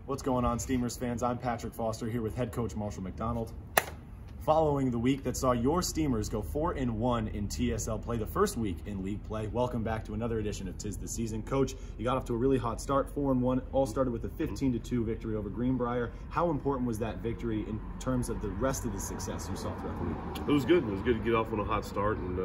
What's going on, Steamers fans? I'm Patrick Foster here with head coach Marshall McDonald. Following the week that saw your Steamers go 4-1 in TSL play, the first week in league play, welcome back to another edition of 'Tis the Season. Coach, you got off to a really hot start, 4-1, all started with a 15-2 victory over Greenbrier. How important was that victory in terms of the rest of the success you saw throughout the week? It was good. It was good to get off on a hot start and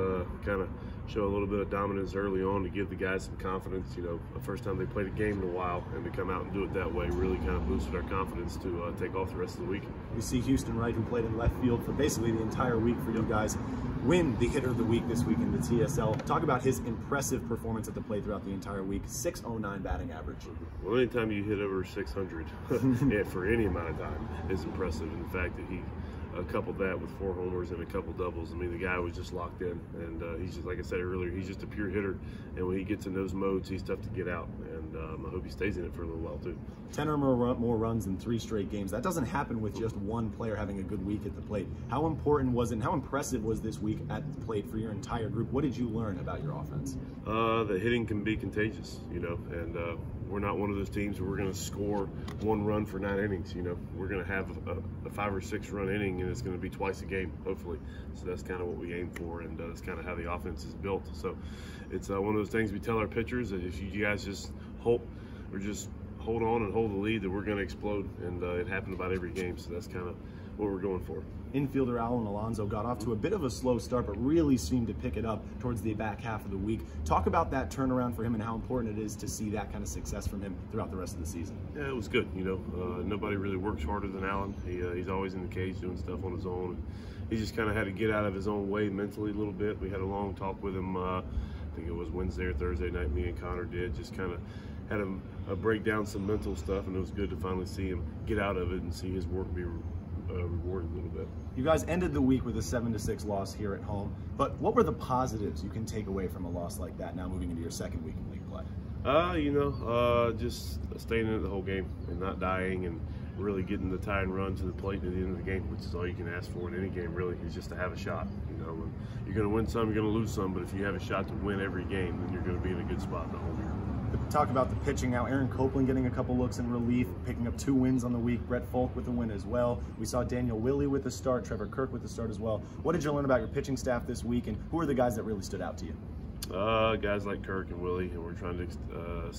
kind of show a little bit of dominance early on to give the guys some confidence. You know, the first time they played a game in a while, and to come out and do it that way really kind of boosted our confidence to take off the rest of the week. You see Houston Wright, who played in left field for basically the entire week for you guys, win the hitter of the week this week in the TSL. Talk about his impressive performance at the plate throughout the entire week. 609 batting average. Well, anytime you hit over 600 yeah, for any amount of time is impressive. And the fact that he coupled that with 4 homers and a couple doubles, I mean, the guy was just locked in, and he's just, like I said earlier, he's just a pure hitter, and when he gets in those modes, he's tough to get out, and I hope he stays in it for a little while too. 10 or more runs in 3 straight games. That doesn't happen with just one player having a good week at the plate. How important was it, and how impressive was this week at the plate for your entire group? What did you learn about your offense? The hitting can be contagious, you know, and we're not one of those teams where we're going to score 1 run for 9 innings. You know, we're going to have a 5 or 6 run inning, and it's going to be twice a game, hopefully. So that's kind of what we aim for, and that's kind of how the offense is built. So it's one of those things we tell our pitchers that if you guys just hold on and hold the lead, that we're going to explode, and it happened about every game. So that's kind of what we're going for. Infielder Alan Alonso got off to a bit of a slow start, but really seemed to pick it up towards the back half of the week. Talk about that turnaround for him and how important it is to see that kind of success from him throughout the rest of the season. Yeah, it was good. You know, nobody really works harder than Alan. He's always in the cage doing stuff on his own. And he just kind of had to get out of his own way mentally a little bit. We had a long talk with him, I think it was Wednesday or Thursday night, me and Connor did, just kind of had him break down some mental stuff, and it was good to finally see him get out of it and see his work be rewarded a little bit. You guys ended the week with a 7-6 loss here at home, but what were the positives you can take away from a loss like that now moving into your second week in league play? You know, just staying in it the whole game and not dying, and really getting the tie and run to the plate at the end of the game, which is all you can ask for in any game, really, is just to have a shot. You know, and you're going to win some, you're going to lose some, but if you have a shot to win every game, then you're going to be in a good spot the whole year. Talk about the pitching now. Aaron Copeland getting a couple looks in relief, picking up 2 wins on the week. Brett Folk with a win as well. We saw Daniel Willey with the start, Trevor Kirk with the start as well. What did you learn about your pitching staff this week, and who are the guys that really stood out to you? Guys like Kirk and Willey, and we're trying to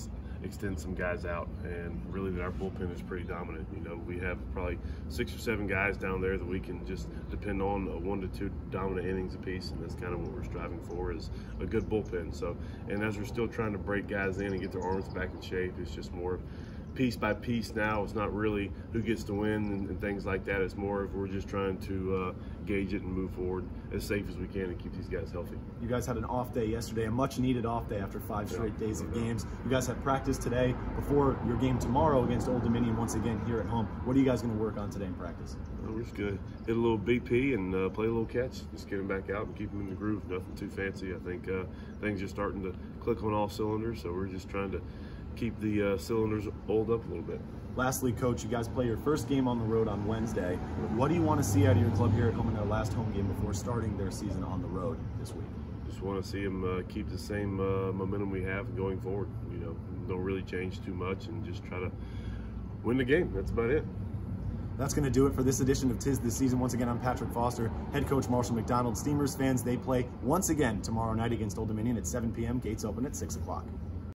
extend some guys out, and really that our bullpen is pretty dominant. You know, we have probably 6 or 7 guys down there that we can just depend on 1 to 2 dominant innings apiece, and that's kind of what we're striving for, is a good bullpen. So, and as we're still trying to break guys in and get their arms back in shape, it's just more piece by piece now. It's not really who gets to win and things like that. It's more of we're just trying to gauge it and move forward as safe as we can and keep these guys healthy. You guys had an off day yesterday, a much needed off day after 5 straight days of games. You guys have practice today before your game tomorrow against Old Dominion once again here at home. What are you guys going to work on today in practice? We're just going to hit a little BP and play a little catch. Just get them back out and keep them in the groove. Nothing too fancy. I think things are starting to click on all cylinders, so we're just trying to keep the cylinders oiled up a little bit. Lastly, Coach, you guys play your first game on the road on Wednesday. What do you want to see out of your club here at home in their last home game before starting their season on the road this week? Just want to see them keep the same momentum we have going forward. You know, don't really change too much and just try to win the game. That's about it. That's going to do it for this edition of 'Tis the Season. Once again, I'm Patrick Foster, head coach Marshall McDonald. Steamers fans, they play once again tomorrow night against Old Dominion at 7 p.m. Gates open at 6 o'clock.